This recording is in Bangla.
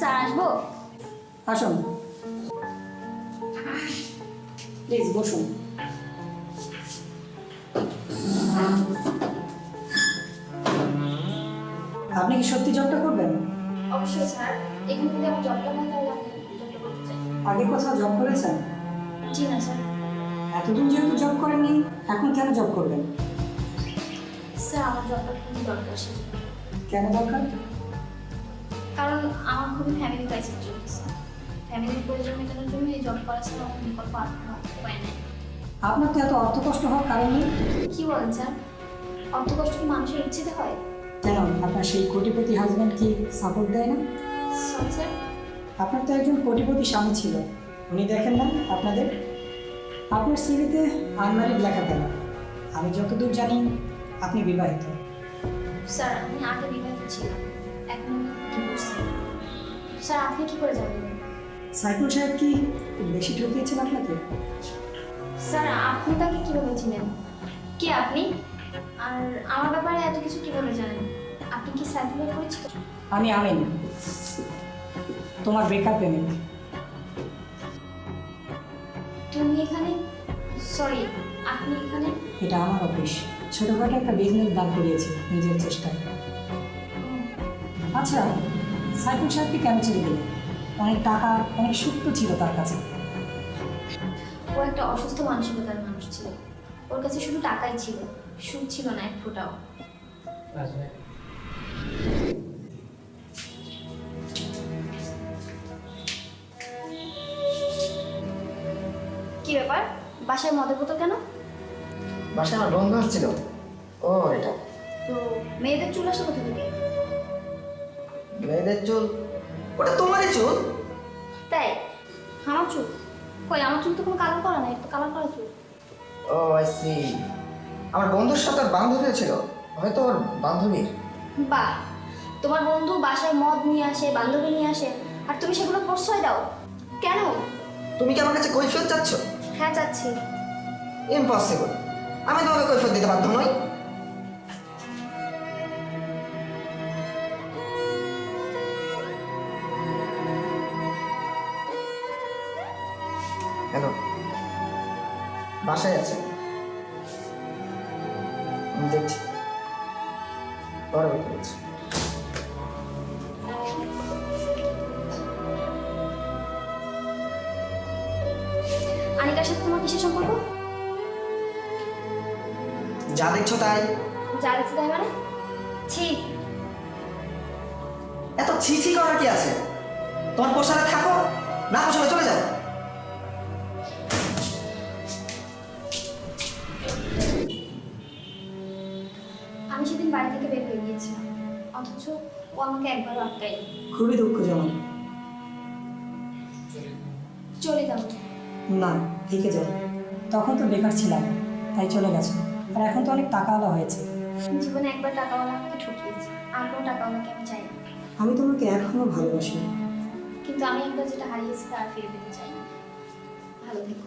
স্যার আসবো? আসুন, প্লিজ বসুন। আপনি কি সত্যি জবটা করবেন? অবশ্যই স্যার, এখানে যদি আমার জবটা হয় তাহলে আমি জবটা করতে চাই। আগে কোথাও জব করেছেন? জি না স্যার। এতদিন যেহেতু জব করেননি, এখন কেন জব করবেন? স্যার আমার জবটা খুবই দরকার ছিল, কেন দরকার? কারণ আমার খুবই ফ্যামিলি ক্রাইসিস চলতেছে। ফ্যামিলির প্রয়োজন মেটানোর জন্য এই জব করা ছাড়া অন্য বিকল্প আর কোনো উপায় নেই। আপনার তো এত অর্থ কষ্ট হওয়ার কারণ নেই। কি বলেন স্যার? অর্থ কষ্ট কি মানুষের ইচ্ছেতে হয়? কেন আপনার সেই কোটিপতি হাজব্যান্ড কি সাপোর্ট দেয় না? Sorry sir. আপনার তো একজন কোটিপতি স্বামী ছিল, উনি দেখেন না আপনাদের? আপনার সিভিতে আনম্যারিড লেখা কেন? আমি যতদূর জানি আপনি বিবাহিত। স্যার আমি আগে বিবাহিত ছিলাম, এখন আমি ডিভোর্সি। স্যার আপনি কি করে জানেন? সাইকুল সাহেব কি খুব বেশি ঠকিয়েছেন আপনাকে? স্যার আপনি তাকে কিভাবে চিনেন? কে আপনি? আর আমার ব্যাপারে এত কিছু কিভাবে জানেন? আপনি কি সাইকেল করেছিলেন? আমি আমিন, তোমার ব্রেকআপ প্রেমিক। তুমি এখানে? সরি, আপনি এখানে? এটা আমার অফিস, ছোটখাটো একটা বিজনেস দাঁড় করিয়েছি নিজের চেষ্টায়। আচ্ছা, সাইকুল সাহেবকে কেন ছেড়ে দিলেন? অনেক টাকা, অনেক সুখ তো ছিল তার কাছে। ও একটা অসুস্থ মানসিকতার মানুষ ছিল। ওর কাছে শুধু টাকাই ছিল, সুখ ছিল না এক ফোঁটাও। কি ব্যাপার, বাসায় মদের বোতল কেন? বাসায় আমার বন্ধু আসছিল। ও এটা তো মেয়েদের চুল আসে কোথা থেকে? মেয়েদের চুল, ওটা তোমারই চুল। তাই? আমার চুল? কই, আমার চুল তো কোনো কালার করা নাই, এটা তো কালার করা চুল। ও আই সি, আমার বন্ধুর সাথে বান্ধবী ছিল, হয়তো ওর বান্ধবীর। বাহ, তোমার বন্ধু বাসায় মদ নিয়ে আসে, বান্ধবী নিয়ে আসে, আর তুমি সেগুলো প্রশ্রয় দাও কেন? তুমি কি আমার কাছে কৈফিয়ত চাচ্ছ? হ্যাঁ চাচ্ছি। ইম্পসিবল, আমি তোমাকে কৈফিয়ত দিতে বাধ্য নই। হ্যালো, বাসায় আছে, আমি দেখছি, পরে কথা বলছি। আনিকার সাথে তোমার কিসের সম্পর্ক? যা দেখছো তাই। যা দেখছি তাই মানে? ছি। এত ছি ছি করার কি আছে? তোমার পোশাকে থাকো, না পোশাকে চলে যাও। আমি সেদিন বাড়ি থেকে বের হয়ে গিয়েছিলাম, অথচ ও আমাকে একবারও আটকায়নি। খুবই দুঃখজনক। চলে যাও। না, থেকে যাও। তখন তো বেকার ছিলাম, তাই চলে গেছো। আর এখন তো অনেক টাকাওয়ালা হয়েছে। জীবনে একবার টাকাওয়ালা আমাকে ঠকিয়েছে, আর কোনো টাকাওয়ালাকে আমি চাই না। আমি তোমাকে এখনো ভালোবাসি। কিন্তু আমি একবার যেটা হারিয়েছি তা আর ফিরে পেতে চাই না। ভালো থেকো।